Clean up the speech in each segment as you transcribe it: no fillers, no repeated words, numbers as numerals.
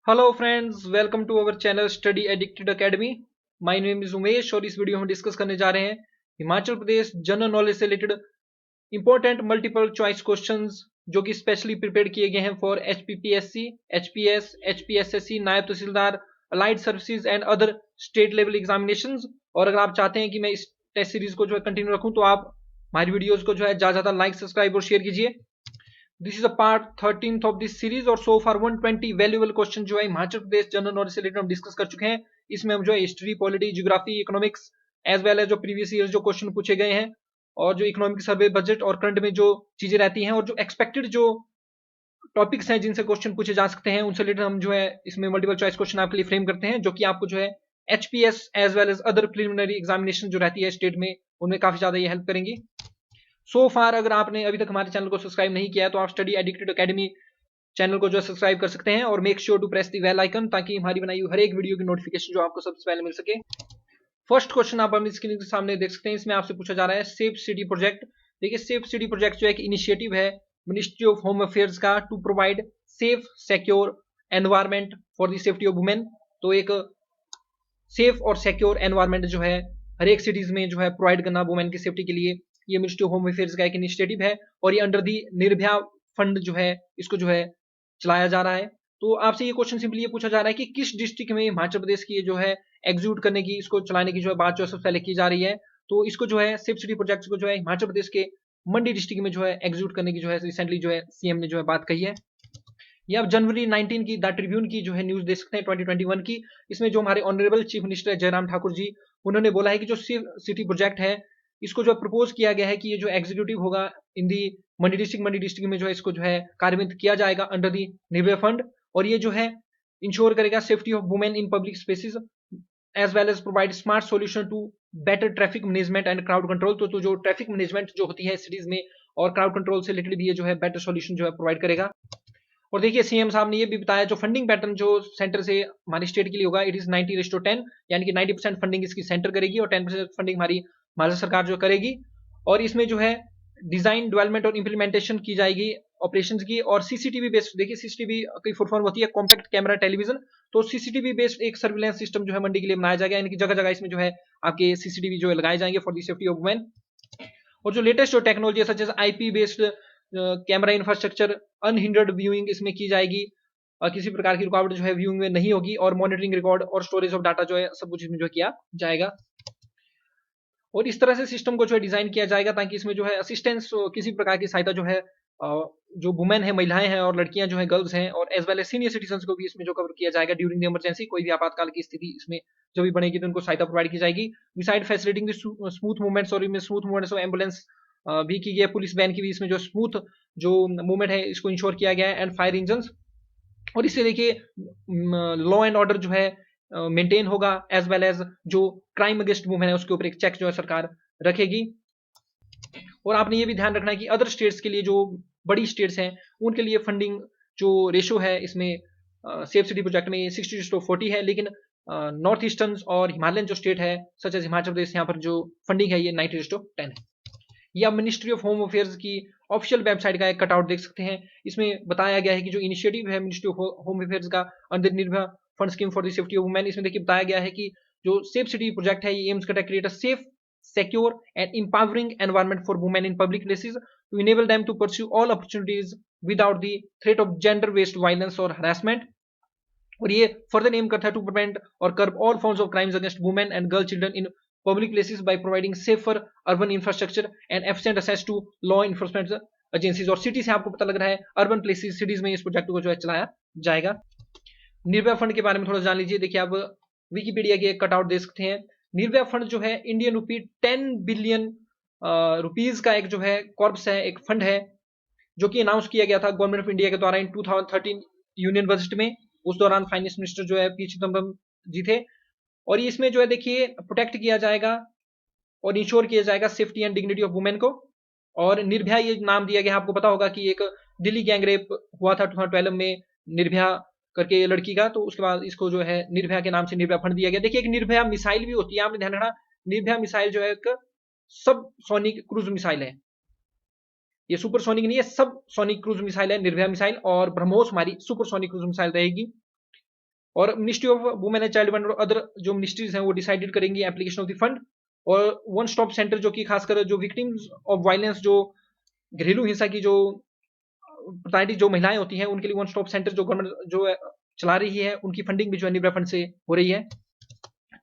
Hello friends, welcome to our channel study addicted academy. My name is Umesh और इस video में हम discuss करने जा रहे हैं हिमाचल प्रदेश जनरल नॉलेज से related important multiple choice questions जो कि स्पेशली प्रिपेयर किए गए हैं फॉर एचपीपीएससी, एचपीएस, एचपीएसएससी, नायब तहसीलदार, allied services and other state level examinations. और अगर आप चाहते हैं कि मैं इस टेस्ट सीरीज को जो है कंटिन्यू रखूं तो आप हमारी वीडियोस को जो है ज्यादा लाइक, सब्सक्राइब और शेयर कीजिए। This is a part 13th of this series और सो फार 120 वैल्यूएबल क्वेश्चन जो है हिमाचल प्रदेश जनरल नॉलेज से रिलेटेड हम डिस्कस कर चुके हैं। इसमें हम जो है history, polity, geography, economics as well as जो प्रीवियस ईयर जो क्वेश्चन पूछे गए हैं और जो इकोनॉमिक सर्वे, बजट और करंट में जो चीजें रहती हैं और जो एक्सपेक्टेड जो टॉपिक्स हैं जिनसे क्वेश्चन पूछे जा सकते हैं उनसे रिलेटेड हम जो है इसमें मल्टीपल चॉइस क्वेश्चन आपके लिए फ्रेम करते हैं, जो कि आपको जो है HPS as well as other preliminary examination जो रहती है स्टेट में उनमें काफी ज्यादा ये हेल्प करेंगी। सो फार अगर आपने अभी तक हमारे चैनल को सब्सक्राइब नहीं किया है तो आप स्टडी एडिक्टेड एकेडमी चैनल को जो है सब्सक्राइब कर सकते हैं और make sure to press the bell icon ताकि हमारी बनाई हुई हर एक वीडियो की नोटिफिकेशन जो आपको सबसे पहले मिल सके। फर्स्ट क्वेश्चन आप अपनी स्क्रीन के सामने देख सकते हैं। इसमें आपसे पूछा जा रहा है सेफ सिटी प्रोजेक्ट। देखिए, सेफ सिटी प्रोजेक्ट जो एक इनिशिएटिव है मिनिस्ट्री ऑफ होम अफेयर्स का to provide safe secure environment for the safety of women. तो एक सेफ और सिक्योर एनवायरमेंट जो है हर एक सिटीज में जो है प्रोवाइड करना वुमेन की सेफ्टी के लिए, ये मिनिस्ट्री ऑफ होम अफेयर्स का एक इनिशिएटिव है और ये अंडर दी निर्भया फंड जो है इसको जो है चलाया जा रहा है। तो आपसे ये क्वेश्चन सिंपली ये पूछा जा रहा है कि किस डिस्ट्रिक्ट में हिमाचल प्रदेश की जो है एग्जीक्यूट करने की, इसको चलाने की जो है बात जो है सबसे पहले की जा रही है। तो इसको जो है सेफ सिटी प्रोजेक्ट को जो है हिमाचल प्रदेश के मंडी डिस्ट्रिक्ट में जो है एग्जीक्यूट करने की जो है रिसेंटली जो है सीएम ने जो है बात कही है। ये आप जनवरी 19 की द ट्रिब्यून की जो है न्यूज देख सकते हैं 2021 की। इसमें जो हमारे ऑनरेबल चीफ मिनिस्टर है जयराम ठाकुर जी, उन्होंने बोला है कि जो सिटी प्रोजेक्ट है इसको जो प्रपोज किया गया है कि ये जो एग्जीक्यूटिव होगा इन दी मंडी डिस्ट्रिक्ट में जो है इसको जो है कार्यान्वित किया जाएगा अंडर दी निर्भया फंड। और ये जो है इंश्योर करेगा safety of women in public spaces as well as provide smart solution to better traffic management and crowd control. तो जो ट्रैफिक मैनेजमेंट जो होती है सिटीज में और क्राउड कंट्रोल से रिलेटेड भी ये जो है बेटर सॉल्यूशन जो है प्रोवाइड करेगा। और देखिए, सीएम साहब ने ये भी बताया जो फंडिंग पैटर्न जो सेंटर से हमारी स्टेट के लिए होगा इट इज 90:10, यानी कि 90% फंडिंग इसकी सेंटर करेगी और 10% फंडिंग हमारी भारत सरकार जो करेगी। और इसमें जो है डिजाइन, डेवलपमेंट और इंप्लीमेंटेशन की जाएगी ऑपरेशन की। और सीसीटीवी बेस्ड, देखिए सीसीटीवी की फुल फॉर्म होती है कॉम्पैक्ट कैमरा टेलीविजन। तो सीसीटीवी बेस्ड एक सर्विलेंस सिस्टम जो है मंडी के लिए बनाया जाएगा, यानी कि जगह जगह इसमें जो है आपके सीसीटीवी जो है लगाए जाएंगे for the safety of women. और जो लेटेस्ट जो टेक्नोलॉजी है such as IP based camera infrastructure, unhindered viewing इसमें की जाएगी और किसी प्रकार की रुकावट जो है व्यूइंग में नहीं होगी। और मॉनिटरिंग, रिकॉर्ड और स्टोरेज ऑफ डाटा जो है सब कुछ इसमें जो किया जाएगा। और इस तरह से सिस्टम को जो है डिजाइन किया जाएगा ताकि इसमें जो है असिस्टेंस, किसी प्रकार की सहायता जो है जो वुमेन है, महिलाएं हैं और लड़कियां जो है, गर्ल्स हैं और as well as senior citizen को भी इसमें जो कवर किया जाएगा ड्यूरिंग द इमरजेंसी। कोई भी आपातकाल की स्थिति इसमें जो भी बनेगी तो उनको सहायता प्रोवाइड की जाएगी। बिसाइड फैसिलिटिंग स्मूथ मूवमेंट्स, और स्मूथ मूवमेंट्स ऑफ एम्बुलेंस भी की गई है, पुलिस वैन की भी इसमें जो स्मूथ जो मूवमेंट है इसको इंश्योर किया गया है एंड फायर इंजन। और इससे देखिए लॉ एंड ऑर्डर जो है मेंटेन होगा एज वेल एज जो क्राइम अगेंस्ट वुमेन है उसके ऊपर एक चेक जो है सरकार रखेगी। और आपने ये भी ध्यान रखना है कि अदर स्टेट्स के लिए, जो बड़ी स्टेट्स हैं उनके लिए फंडिंग जो रेशो है इसमें सेफ सिटी प्रोजेक्ट में 60:40 है, लेकिन नॉर्थ ईस्टर्न और हिमालयन जो स्टेट है सच एज हिमाचल प्रदेश, यहाँ पर जो फंडिंग है ये 90:10 है। या मिनिस्ट्री ऑफ होम अफेयर्स की ऑफिशियल वेबसाइट का एक कटआउट देख सकते हैं। इसमें बताया गया है कि जो इनिशिएटिव है मिनिस्ट्री ऑफ होम अफेयर्स का under Nirbhaya fund scheme for the safety of women, इसमें देखिए बताया गया है कि जो सेफ सिटी प्रोजेक्ट है ये एम्स करता है create a safe, secure and empowering environment for women in public places to enable them to pursue all opportunities without the threat of gender based violence or harassment। और ये further M करता है to prevent और curb all forms of crimes against women and girl children in public places by providing safer urban infrastructure and efficient access to law enforcement agencies. और city से आपको पता लग रहा है अर्बन प्लेसेस, सिटीज में इस प्रोजेक्ट को जो है चलाया जाएगा। निर्भया फंड के बारे में थोड़ा जान लीजिए। देखिए, आप विकीपीडिया की एक कटआउट दे सकते हैं। निर्भया फंड जो है इंडियन रुपी 10 बिलियन रुपीज का एक जो है कॉर्पस है, एक फंड है जो कि अनाउंस किया गया था गवर्नमेंट ऑफ इंडिया के द्वारा इन 2013 यूनियन बजट में। उस दौरान फाइनेंस मिनिस्टर जो है पी चिदम्बरम जी थे। और ये इसमें जो है देखिए प्रोटेक्ट किया जाएगा और इंश्योर किया जाएगा safety and dignity of women को। और निर्भया ये नाम दिया गया, आपको पता होगा कि एक दिल्ली गैंग रेप हुआ था 2012 में निर्भया करके लड़की का, तो उसके बाद इसको जो है निर्भया के नाम से निर्भया फंड दिया गया। देखिए, एक निर्भया मिसाइल भी होती है, आपने ध्यान रखना। निर्भया मिसाइल जो है एक सब सोनिक क्रूज मिसाइल है, ये सुपर सोनिक नहीं है, सब सोनिक क्रूज मिसाइल है निर्भया मिसाइल। और ब्रह्मोस हमारी सुपर सोनिक क्रूज मिसाइल रहेगी। और ministry of women and child development और अदर जो मिनिस्ट्रीज हैं वो डिसाइडेड करेंगी एप्लीकेशन ऑफ द फंड। और वन स्टॉप सेंटर जो कि खासकर जो विक्टिम्स ऑफ वायलेंस, जो घरेलू हिंसा की जो प्रताड़ित जो महिलाएं होती हैं, उनके लिए वन स्टॉप सेंटर जो गवर्नमेंट जो चला रही है, उनकी फंडिंग भी जो है निर्भया फंड से हो रही है।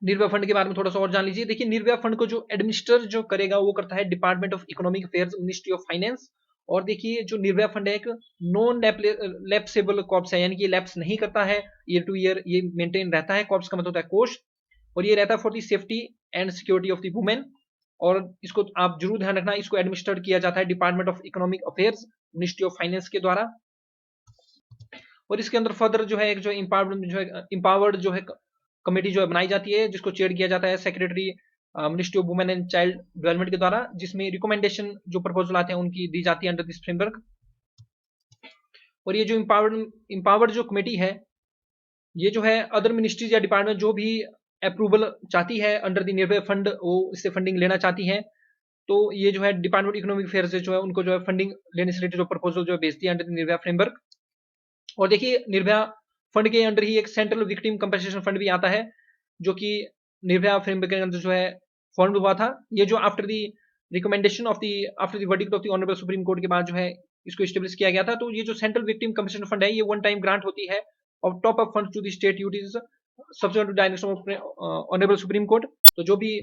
निर्भया फंड के बारे में थोड़ा सा और जान लीजिए। देखिए, निर्भया फंड को जो एडमिनिस्टर जो करेगा वो करता है department of economic affairs, ministry of finance. और देखिए, जो निर्भया फंड है एक नॉन लैप्सेबल कॉर्प्स है, यानी कि लैप्स नहीं करता है, ईयर टू ईयर ये मेंटेन रहता है। कॉर्प्स का मतलब होता है कोष, और ये रहता है for the safety and security of the women. और इसको आप जरूर ध्यान रखना, इसको एडमिनिस्टर किया जाता है department of economic affairs, ministry of finance के द्वारा। और इसके अंदर फर्दर जो है एक जो इम्पावर्ड जो है कमेटी जो है बनाई जाती है, जिसको चेयर किया जाता है secretary ministry of women and child development के द्वारा, जिसमें रिकमेंडेशन जो प्रपोजल आते हैं उनकी दी जाती है अंडर दिस फ्रेमवर्क। और ये जो इम्पावर्ड जो कमेटी है, ये जो है अदर मिनिस्ट्रीज या डिपार्टमेंट जो भी अप्रूवल चाहती है अंडर द निर्भया फंड, वो इससे फंडिंग लेना चाहती है, तो ये जो है डिपार्टमेंट इकोनॉमिक अफेयर से जो है उनको जो है फंडिंग लेने से रिलेटेड जो प्रपोजल जो है भेजती है अंडर द निर्भया फ्रेमवर्क। और देखिए, निर्भया फंड के अंडर ही एक सेंट्रल विक्टिम कंपनसेशन फंड भी आता है, जो कि निर्भया फ्रेमवर्क के अंदर जो है फॉर्म हुआ था। ये जो after the recommendation of the after the verdict of the honourable supreme court के बाद जो है इसको एस्टेब्लिश किया गया था। तो ये जो सेंट्रल विक्टिम कंपनसेशन फंड है, ये वन टाइम ग्रांट होती है of top up fund to the state UTs subsequent to direction of honourable supreme court. तो जो भी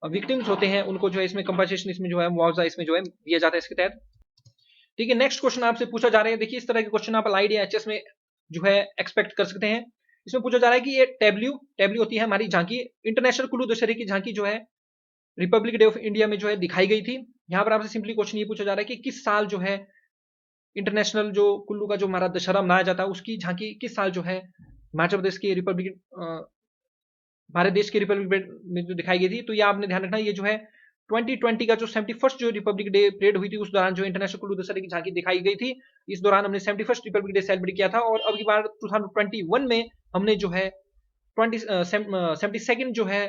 विक्टिम्स होते हैं उनको जो है इसमें कंपनसेशन, इसमें जो है मुआवजा इसमें जो है दिया जाता है इसके तहत। ठीक है, नेक्स्ट क्वेश्चन आपसे पूछा जा रहा है। देखिए, इस तरह के क्वेश्चन आप लाइड या एचएस में जो है एक्सपेक्ट कर सकते हैं। इसमें पूछा जा रहा है कि ये टेब्ल्यू होती है हमारी झांकी, इंटरनेशनल कुल्लू दशहरे की झांकी जो है रिपब्लिक डे ऑफ इंडिया में जो है दिखाई गई थी। यहाँ पर आपसे सिंपली क्वेश्चन ये पूछा जा रहा है कि किस साल जो है इंटरनेशनल जो कुल्लू का जो हमारा दशहरा मनाया जाता है, उसकी झांकी किस साल जो है हिमाचल प्रदेश की रिपब्लिक भारत देश की रिपब्लिक में जो दिखाई गई थी। तो ये आपने ध्यान रखना, ये जो है 2020 का जो 71st जो रिपब्लिक डे परेड हुई थी, उस दौरान जो इंटरनेशनल कुल्लू दशहरे की झांकी दिखाई गई थी। इस दौरान हमने 71st रिपब्लिक डे सेलिब्रेट किया था। और अब की बार 2021 में हमने जो है 72nd जो है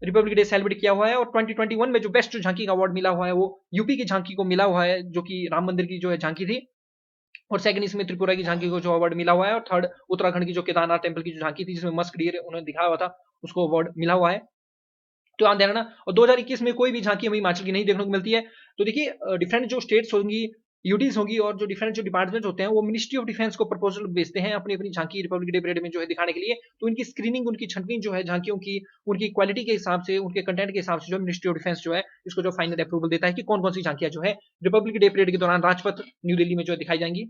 रिपब्लिक डे सेलिब्रेट किया हुआ है। और 2021 में जो बेस्ट झांकी का अवार्ड मिला हुआ है वो यूपी की झांकी को मिला हुआ है, जो कि राम मंदिर की जो है झांकी थी। और सेकंड इसमें त्रिपुरा की झांकी को जो अवार्ड मिला हुआ है। और थर्ड उत्तराखंड की जो केदारनाथ टेम्पल की जो झांकी थी, जिसमें मस्क डियर उन्होंने दिखाया हुआ था, उसको अवार्ड मिला हुआ है। तो आप ध्यान रखना। और 2021 में कोई भी झांकी हमें हिमाचल की नहीं देखने को मिलती है। तो देखिए, डिफरेंट जो स्टेट्स होंगी, यूटीज होंगी, और जो डिफरेंट जो डिपार्टमेंट होते हैं, वो मिनिस्ट्री ऑफ डिफेंस को प्रपोजल भेजते हैं अपनी अपनी झांकी रिपब्लिक डे परेड में जो है दिखाने के लिए। तो इनकी स्क्रीनिंग, उनकी छंटनी जो है झांकियों की, उनकी क्वालिटी के हिसाब से, उनके कंटेंट के हिसाब से जो मिनिस्ट्री ऑफ डिफेंस जो है इसको जो फाइनल अप्रूवल देता है कि कौन कौन सी झांकियां जो है रिपब्लिक डे परेड के दौरान राजपथ न्यू दिल्ली में जो है दिखाई जाएंगी।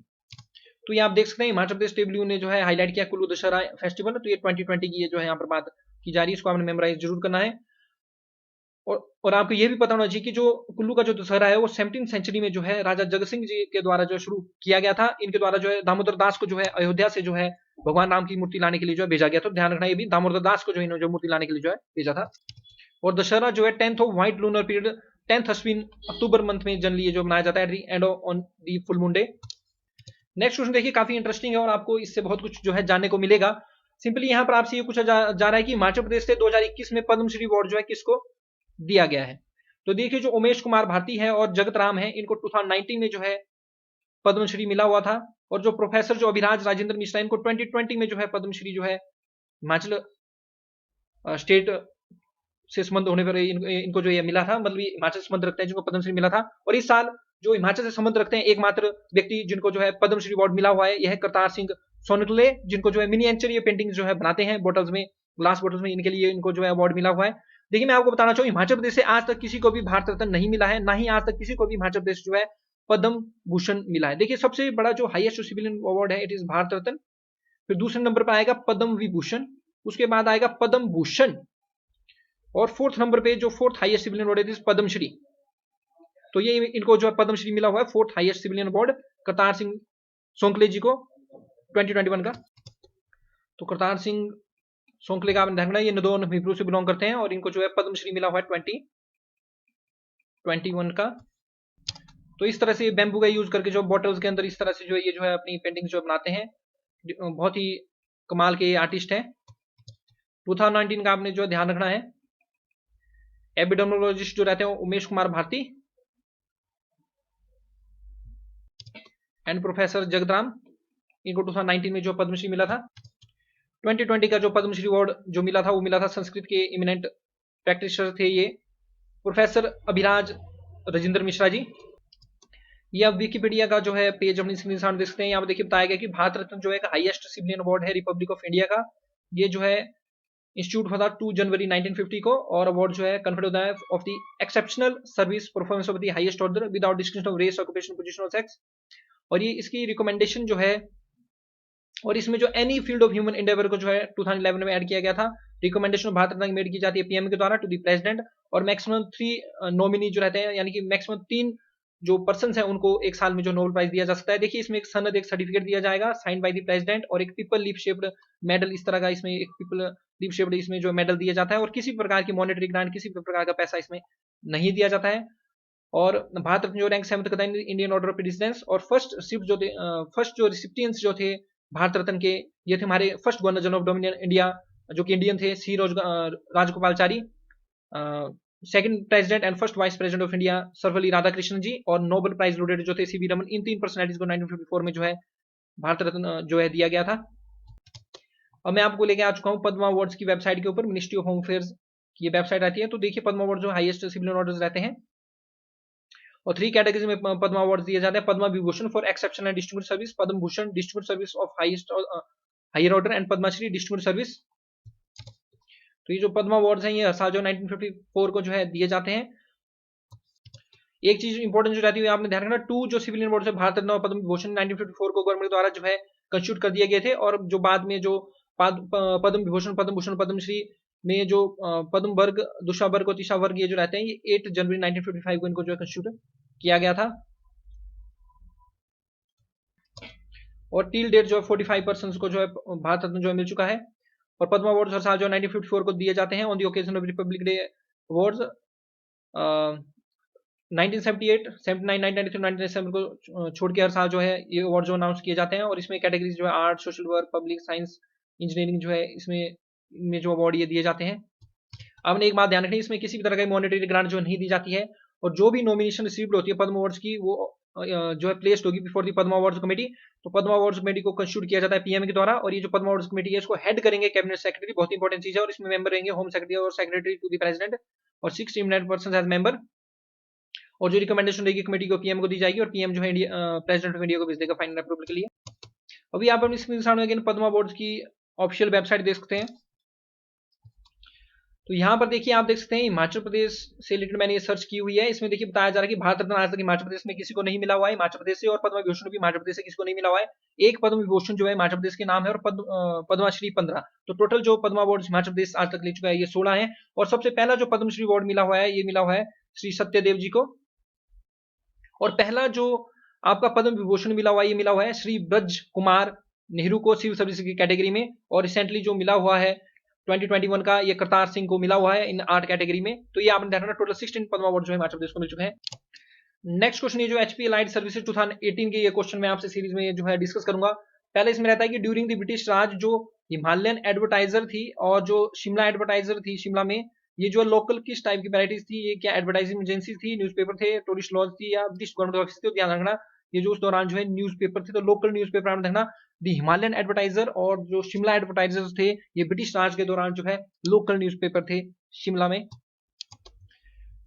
तो ये आप देख सकते हैं, हिमाचल प्रदेश टेबल्यू ने जो है हाईलाइट किया कुल्लू दशहरा फेस्टिवल। तो ये 2020 की ये जो है यहाँ पर बात की जा रही है, इसको आपने मेमोराइज जरूर करना है। और आपको ये भी पता होना चाहिए कि जो कुल्लू का जो दशहरा है वो 17वीं सेंचुरी में जो है राजा जगत सिंह जी के द्वारा जो शुरू किया गया था। इनके द्वारा जो है दामोदर दास को जो है अयोध्या से जो है भगवान राम की मूर्ति लाने के लिए जो है भेजा गया। तो ध्यान रखना, ये भी दामोदर दास को जो इन्होंने जो मूर्ति लाने के लिए जो है भेजा था। और दशहरा जो है 10th of white lunar period, 10th Ashwin October month में जनरली ये जो मनाया जाता है at the and on the full moon day. Next question देखिए, काफी इंटरेस्टिंग है और आपको इससे बहुत कुछ जो है जानने को मिलेगा। सिंपली यहाँ पर आपसे ये पूछा जा रहा है कि हिमाचल प्रदेश से 2021 में पद्मश्री अवार्ड जो है किसको दिया गया है। तो देखिए, जो उमेश कुमार भारती है और जगत राम है, इनको 2019 में जो है पद्मश्री मिला हुआ था। और जो प्रोफेसर जो अभिराज राजेंद्र मिश्रा, इनको 2020 में जो है पद्मश्री जो है हिमाचल स्टेट से संबंध होने पर इनको जो ये मिला था, मतलब हिमाचल से संबंध रखते हैं जिनको पद्मश्री मिला था। और इस साल जो हिमाचल से संबंध रखते हैं एकमात्र व्यक्ति जिनको जो है पद्मश्री अवार्ड मिला हुआ है, यह करतार सिंह सोनकले, जिनको जो है मिनिएचर ये पेंटिंग जो है बनाते हैं बॉटल्स में, ग्लास बॉटल्स में, इनके लिए इनको जो है अवार्ड मिला हुआ है। देखिए, मैं आपको बताना चाहूँ, हिमाचल प्रदेश से आज तक किसी को भी भारत रत्न नहीं मिला है, ना ही आज तक किसी को भी हिमाचल प्रदेश जो है पद्म भूषण मिला है। देखिए, सबसे बड़ा जो हाईएस्ट सिविलियन अवार्ड है इट इज भारत रत्न, फिर दूसरे नंबर पर आएगा पद्म विभूषण, उसके बाद आएगा पद्म भूषण, और फोर्थ नंबर पे जो फोर्थ हाईएस्ट सिविलियन अवार्ड है पद्मश्री। तो ये इनको जो है पद्मश्री मिला हुआ है, fourth highest civilian award Kartar Singh Sonkle ji को 2021 का। तो करतार सिंह सोंकले का आपने देखना, ये नदौन हिब्रू से बिलोंग करते हैं और इनको जो है पद्मश्री मिला हुआ है 2021 का। तो इस तरह से बैम्बू का यूज करके जो बॉटल्स के अंदर इस तरह से जो है ये जो है अपनी पेंटिंग जो बनाते हैं, बहुत ही कमाल के आर्टिस्ट हैं। 2019 का आपने जो ध्यान रखना है, एपिडेमियोलॉजिस्ट जो रहते हैं उमेश कुमार भारती एंड प्रोफेसर जगतराम, इनको 2019 में जो पद्मश्री मिला था। 2020 का जो पद्मश्री अवार्ड जो मिला था वो मिला था संस्कृत के इमिनेंट प्रैक्टिशनर थे ये प्रोफेसर अभिराज राजेंद्र मिश्रा जी। ये आप विकिपीडिया का जो है पेज अपनी स्क्रीन सामने देख सकते हैं। यहाँ पे देखिए बताया गया कि भारत रत्न जो है हाईएस्ट सिविलियन अवार्ड है रिपब्लिक ऑफ इंडिया का। ये जो है इंस्टीट्यूट हुआ था 2 जनवरी 1950 को और अवार्ड जो है कन्फर्ड होता है of the exceptional service performance of the highest order without description of race occupation position और सेक्स। और ये इसकी रिकमेंडेशन जो है और इसमें जो any field of human endeavour को जो है 2011 में ऐड किया गया था। रिकमेंडेशन भारत रत्न मेड की जाती है पीएम के द्वारा टू द प्रेसिडेंट और मैक्सिमम 3 नॉमिनी जो रहते हैं यानी कि मैक्सिमम 3 जो पर्सन है उनको एक साल में जो नोबेल प्राइज दिया जा सकता है। देखिए इसमें एक सनद एक सर्टिफिकेट दिया जाएगा साइन बाय द प्रेसिडेंट और एक पीपल लीफ शेप्ड मेडल इस तरह का इसमें एक पीपल लीफ शेप्ड इसमें जो मेडल दिया जाता है और किसी प्रकार की मॉनेटरी ग्रांट किसी प्रकार का पैसा इसमें नहीं दिया जाता है। और भारत रत्न जो रैंक 7th करता है इंडियन ऑर्डर ऑफ प्रेसिडेंस और फर्स्ट जो रिसिपिएंट्स जो थे भारत रत्न के ये थे हमारे first governor general of dominion India जो कि इंडियन थे C Rajagopalachari, second president and first vice president of India Sarvepalli Radhakrishnan ji और नोबेल प्राइज लोडेड जो थे सीवी रमन। इन 3 पर्सनैलिटीज को 1954 में जो है भारत रत्न जो है दिया गया था। अब मैं आपको लेके आ चुका हूँ पद्मा अवार्ड्स की वेबसाइट के ऊपर, मिनिस्ट्री ऑफ होम अफेयर्स की ये वेबसाइट आती है। तो देखिए पद्मा अवार्ड जो हाईएस्ट सिविलियन ऑर्डर्स रहते हैं और 3 कैटेगरीज में पद्मा अवार्ड दिए जाते हैं। Padma Vibhushan for exceptional and distinguished service, Padma Bhushan distinguished service of highest higher order and Padma Shri distinguished service. तो ये जो पद्मा अवार्ड्स हैं ये हर साल जो 1954 को जो है दिए जाते हैं। एक चीज इंपॉर्टेंट जो रहती है आपने ध्यान रखना 2 जो सिविलियन अवार्ड्स है भारत रत्न और पद्म विभूषण 1954 को गवर्नमेंट द्वारा जो है कंस्टिट्यूट कर दिए गए थे और जो बाद में जो पद्म विभूषण पद्म भूषण पद्मश्री में जो पद्म वर्ग दूसरा वर्ग और तीसरा वर्ग ये जो रहते हैं ये 8 जनवरी 1955 को इनको जो है कंस्टिट्यूट किया गया था। और टिल डेट जो है 45 पर्सन को जो है भारत रत्न जो है मिल चुका है। और पद्मा अवार्ड हर साल जो 1954 को दिए जाते हैं on the occasion of Republic day awards. 1978, 79, 1993, 1997 को छोड़ के हर साल जो है ये अवार्ड जो अनाउंस किए जाते हैं और इसमें कैटेगरीज जो है art, social work, public science, engineering जो है इसमें जो अवार्ड ये दिए जाते हैं। आपने एक बात ध्यान रखनी इसमें किसी भी तरह की मॉनेटरी ग्रांट जो नहीं दी जाती है और जो भी नॉमिनेशन रिसीव्ड होती है पद्म अवार्ड्स की वो जो है प्लेस्ड होगी before the Padma awards committee. तो पद्मा अवार्ड्स कमेटी को कंस्टिट्यूट किया जाता है पीएम के द्वारा और ये जो पद्मा अवार्ड्स कमेटी है इसको हेड करेंगे कैबिनेट सेक्रेटरी, बहुत इंपॉर्टेंट चीज है। और इसमें मेंबर रहेंगे होम सेक्रेटरी और सेक्रेटरी टू द प्रेसिडेंट और 6 इमिनेंट पर्संस एज मेंबर। और जो रिकमेंडेशन रहेगी कमेटी को पीएम को दी जाएगी और पीएम जो है प्रेसिडेंट ऑफ इंडिया को भेज देगा फाइनल अप्रूवल के लिए। अभी आप अपनी स्क्रीन सामने पद्मा अवार्ड्स की ऑफिशियल वेबसाइट देख सकते हैं। तो यहाँ पर देखिए आप देख सकते हैं हिमाचल प्रदेश से रिलेटेड मैंने ये सर्च की हुई है। इसमें देखिए बताया जा रहा है कि भारत रत्न आज तक हिमाचल प्रदेश में किसी को नहीं मिला हुआ है हिमाचल प्रदेश से और पद्म विभूषण भी हिमाचल प्रदेश से किसी को नहीं मिला हुआ है। एक पद्म विभूषण जो है हिमाचल प्रदेश के नाम है और पद्मश्री 15। तो टोटल जो पद्मा अवार्ड हिमाचल प्रदेश आज तक ले चुका है ये 16 है। और सबसे पहला जो पद्मश्री अवार्ड मिला हुआ है ये मिला हुआ है श्री सत्यदेव जी को। और पहला जो आपका पद्म विभूषण मिला हुआ है ये मिला हुआ है श्री ब्रज कुमार नेहरू को सिविल सर्विस की कैटेगरी में। और रिसेंटली जो मिला हुआ है 2021 का ये करतार सिंह को मिला हुआ है इन आर्ट कैटेगरी में। तो ये आपने देखना टोटल 16 पद्म अवार्ड जो है हिमाचल प्रदेश को मिल चुके हैं। नेक्स्ट क्वेश्चन ये जो एचपी अलाइड सर्विसेज 2018 के ये क्वेश्चन मैं आपसे सीरीज में जो है डिस्कस करूंगा। पहले इसमें रहता है कि ड्यूरिंग द ब्रिटिश राज जो हिमालयन एडवर्टाइजर थी और जो शिमला एडवर्टाइजर थी शिमला में ये जो लोकल किस टाइप की वैराइटीज थी, ये क्या एडवर्टाइजिंग एजेंसी थी, न्यूज़पेपर थे, टूरिस्ट लॉज थी या ब्रिटिश गवर्नमेंट ऑफिस थे। ध्यान रखना ये जो उस दौरान जो है न्यूज़पेपर थे तो लोकल न्यूज़पेपर आप देखना दी हिमालयन एडवर्टाइजर और जो शिमला एडवर्टाइजर्स थे ये ब्रिटिश राज के दौरान जो है लोकल न्यूज़पेपर थे शिमला में।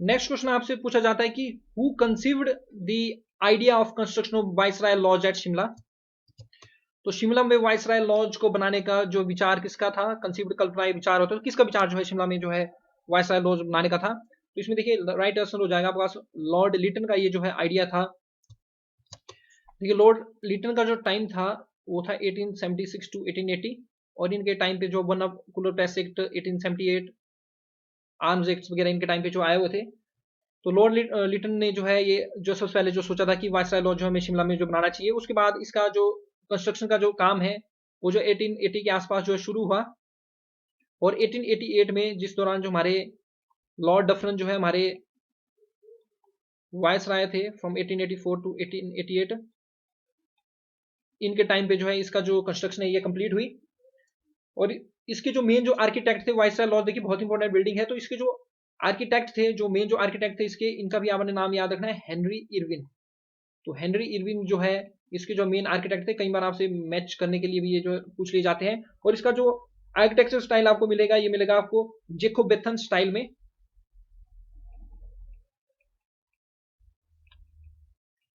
नेक्स्ट क्वेश्चन आपसे पूछा जाता है कि who conceived the idea of construction of viceroy lodge at Shimla. तो शिमला में वाइसराय लॉज को बनाने का जो विचार किसका था, कंसीव्ड कल्पना विचार होता है, किसका विचार जो है शिमला में जो है वाइसराय लॉज बनाने का था। तो इसमें देखिए राइट आंसर हो जाएगा आपके पास लॉर्ड लिटन का ये जो है आइडिया था। देखिए लॉर्ड लिटन का जो टाइम था वो था 1876 टू 1880 और इनके टाइम पे जो one of cooler press act 1878 arms act वगैरह इनके टाइम पे जो आए हुए थे। तो लॉर्ड लिटन ने जो है ये जो सबसे पहले जो सोचा था कि वाइसराय लॉज जो हमें शिमला में जो बनाना चाहिए। उसके बाद इसका जो कंस्ट्रक्शन का जो काम है वो जो 1880 के आसपास जो है शुरू हुआ और 1888 में जिस दौरान जो हमारे लॉर्ड डफरन जो है हमारे वाइसराय थे फ्रॉम 1884 टू 1888 इनके टाइम पे जो है इसका जो कंस्ट्रक्शन है ये कंप्लीट हुई। और इसके जो मेन जो आर्किटेक्ट थे वाइसराय लॉज देखिए बहुत इंपॉर्टेंट बिल्डिंग है। तो इसके जो आर्किटेक्ट थे जो मेन जो आर्किटेक्ट थे इसके इनका भी आपने नाम याद रखना है हेनरी इरविन। तो हेनरी इरविन जो है इसके जो मेन आर्किटेक्ट थे, कई बार आपसे मैच करने के लिए भी ये जो पूछ लिए जाते हैं। और इसका जो आर्किटेक्चर स्टाइल आपको मिलेगा, ये मिलेगा आपको जेकोबेथन स्टाइल में।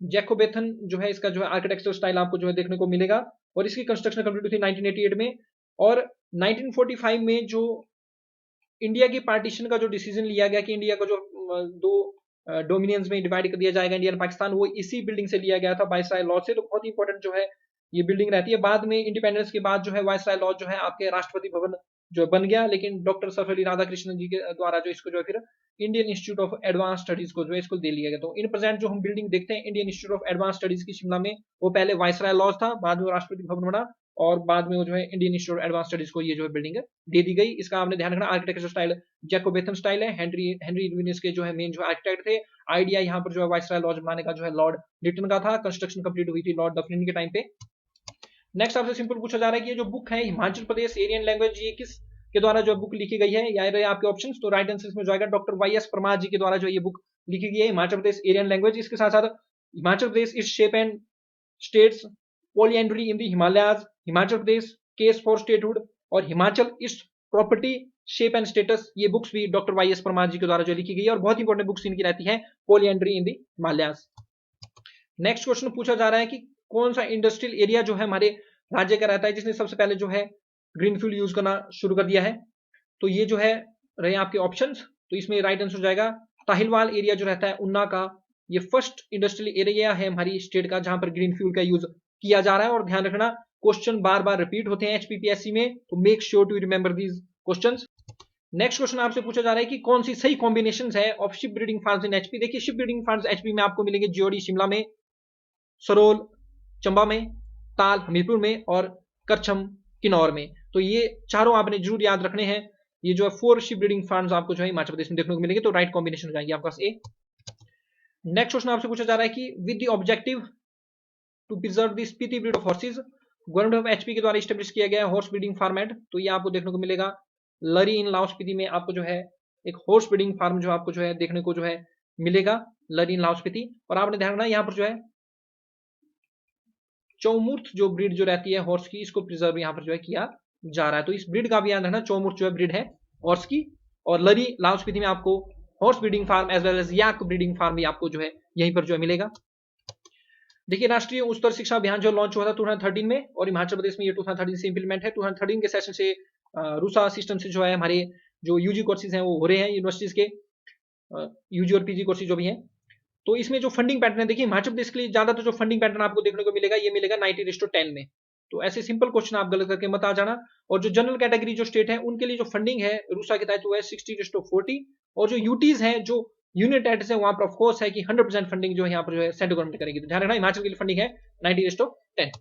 जैकोबेथन जो है इसका जो है आर्किटेक्चर स्टाइल आपको जो है देखने को मिलेगा। और इसकी कंस्ट्रक्शन कंप्लीट हुई थी 1988 में। और 1945 में जो इंडिया की पार्टीशन का जो डिसीजन लिया गया कि इंडिया को जो दो डोमिनियंस में डिवाइड कर दिया जाएगा, इंडिया और पाकिस्तान, वो इसी बिल्डिंग से लिया गया था, वायसराय लॉज से। तो बहुत इंपॉर्टेंट जो है ये बिल्डिंग रहती है। बाद में इंडिपेंडेंस के बाद जो है वायसराय लॉज जो है आपके राष्ट्रपति भवन जो बन गया, लेकिन डॉक्टर सर्वपल्ली राधाकृष्णन जी के द्वारा जो इसको जो है फिर Indian institute of advance studies को जो है इसको दे लिया गया। तो इन प्रेजेंट जो हम बिल्डिंग देखते हैं Indian institute of advance studies की शिमला में, वो पहले वायसराय लॉज था, बाद में राष्ट्रपति भवन बना, और बाद में वो जो है Indian institute of advance studies को ये जो है बिल्डिंग दे दी गई। इसका आपने ध्यान रखना, आर्किटेक्चर स्टाइल जैकोबेथन स्टाइल है। हेनरी इरविन के जो है मेन जो आर्किटेक्ट थे। आइडिया यहाँ पर जो है वायसराय लॉज बनाने का जो है लॉर्ड लिटन का था। कंस्ट्रक्शन कंप्लीट हुई थी लॉर्ड डफरिन के टाइम पे। नेक्स्ट आपसे सिंपल पूछा जा रहा है कि ये जो बुक है हिमाचल प्रदेश एरियन लैंग्वेज, ये किस के द्वारा जो बुक लिखी गई है? या रहे आपके ऑप्शंस, तो राइट आंसर इसमें जो आएगा doctor Y S Parmar ji के द्वारा जो ये बुक लिखी गई है, हिमाचल प्रदेश एरियन लैंग्वेज। इसके साथ साथ Himachal Pradesh its shape and status, polyandry in the Himalayas, Himachal Pradesh case for statehood, और हिमाचल ईस्ट प्रॉपर्टी शेप एंड स्टेटस, ये बुक्स भी doctor Y S Parmar ji के द्वारा जो लिखी गई है। और बहुत इंपॉर्टेंट बुक्स इनकी रहती है, polyandry in the Himalayas. Next question पूछा जा रहा है कि कौन सा इंडस्ट्रियल एरिया जो है हमारे राज्य का रहता है जिसने सबसे पहले जो है ग्रीन फ्यूल यूज करना शुरू कर दिया है? तो ये जो है रहे आपके ऑप्शंस। तो इसमें राइट आंसर हो जाएगा ताहिलवाल एरिया जो रहता है उन्ना का। ये फर्स्ट इंडस्ट्रियल एरिया है हमारी स्टेट का जहां पर ग्रीन फ्यूल का यूज किया जा रहा है। और ध्यान रखना, क्वेश्चन बार बार रिपीट होते हैं एचपीपीएससी में, तो make sure to remember these questions. Next question आपसे पूछा जा रहा है कि कौन सी सही कॉम्बिनेशन है of ship breeding farms in HP? देखिए, शिप ब्रीडिंग फार्म्स एचपी में आपको मिलेंगे जियोड़ी शिमला में, सरोल चंबा में, ताल हमीरपुर में, और करछम किन्नौर में। तो ये चारों आपने जरूर याद रखने हैं। ये जो है 4 शिप ब्रीडिंग फार्म्स आपको जो है हिमाचल प्रदेश में देखने को मिलेंगे। तो राइट कॉम्बिनेशन हो जाएगी आपका ए। नेक्स्ट क्वेश्चन आपसे पूछा जा रहा है कि with the objective to preserve the Spiti breed of horses, government of HP के द्वारा स्टेब्लिश किया गया हॉर्स ब्रीडिंग फार्मेट। तो ये आपको देखने को मिलेगा लरी इन लाहौल स्पीति में। आपको जो है एक हॉर्स ब्रीडिंग फार्म जो आपको जो है देखने को जो है मिलेगा, लरी इन लाहौल स्पीति। और आपने ध्यान रखना, यहाँ पर जो है चौमूर्थ जो ब्रीड जो रहती है हॉर्स की, इसको प्रिजर्व यहाँ पर जो है किया जा रहा है। तो इस ब्रीड का भी याद रखना, चौमूर्थ जो है ब्रीड है हॉर्स की। और लरी लाहौल स्पीति में आपको horse breeding farm as well as yak breeding farm भी आपको जो है यहीं पर जो है मिलेगा। देखिए, राष्ट्रीय उच्चतर शिक्षा अभियान जो लॉन्च हुआ था 2013 में, और हिमाचल प्रदेश में ये 2013 से इंप्लीमेंट है। 2013 के सेशन से रूसा सिस्टम से जो है हमारे जो यूजी कोर्सेज हैं वो हो रहे हैं यूनिवर्सिटीज के, यूजी और पीजी कोर्सेज जो भी हैं। तो इसमें जो फंडिंग पैटर्न है, देखिए हिमाचल प्रदेश के लिए ज्यादातर जो फंडिंग पैटर्न आपको देखने को मिलेगा, ये मिलेगा 90:10 में। तो ऐसे सिंपल क्वेश्चन आप गलत करके मत आ जाना। और जो जनरल कैटेगरी जो स्टेट है उनके लिए जो फंडिंग है रूसा के तहत वो है 60:40। और जो यूटीज है, जो यूनियन टेरिटरीज है, वहां पर ऑफकोर्स है कि 100% फंडिंग जो है यहाँ पर जो है सेंट्रल गवर्नमेंट करेगी। तो ध्यान रखना, हिमाचल के लिए फंडिंग है 90:10।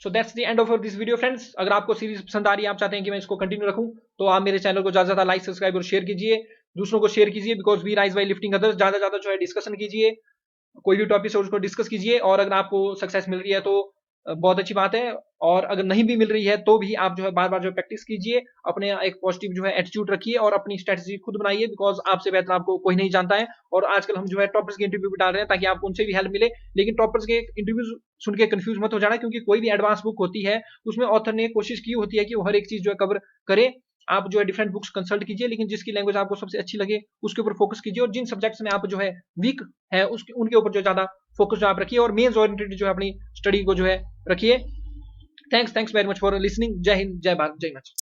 So that's the end of this video friends. अगर आपको सीरीज पसंद आ रही है, आप चाहते हैं कि मैं इसको कंटिन्यू रखूं, तो आप मेरे चैनल को ज्यादा से ज्यादा लाइक सब्सक्राइब और शेयर कीजिए, दूसरों को शेयर कीजिए, because we rise by lifting others. ज्यादा ज्यादा जो है डिस्कशन कीजिए, कोई भी टॉपिक है उसको डिस्कस कीजिए। और अगर आपको सक्सेस मिल रही है तो बहुत अच्छी बात है, और अगर नहीं भी मिल रही है तो भी आप जो है बार बार जो प्रैक्टिस कीजिए, अपने एक पॉजिटिव जो है एटीट्यूड रखिए और अपनी स्ट्रेटजी खुद बनाइए, बिकॉज आपसे बेहतर आपको कोई नहीं जानता है। और आजकल हम जो है टॉपर्स के इंटरव्यू भी डाल रहे हैं ताकि आपको उनसे भी हेल्प मिले। लेकिन टॉपर्स के इंटरव्यू सुन के कंफ्यूज मत हो जाना, क्योंकि कोई भी एडवांस बुक होती है उसमें ऑथर ने कोशिश की होती है कि वो हर एक चीज जो है कवर करे। आप जो है डिफरेंट बुक्स कंसल्ट कीजिए, लेकिन जिसकी लैंग्वेज आपको सबसे अच्छी लगे उसके ऊपर फोकस कीजिए, और जिन सब्जेक्ट्स में आप जो है वीक है उसके उनके ऊपर जो ज्यादा फोकस जो आप रखिए, और मेंस ओरिएंटेड जो है अपनी स्टडी को जो है रखिए। Thanks very much for listening. जय हिंद, जय भारत, जय हिमाचल।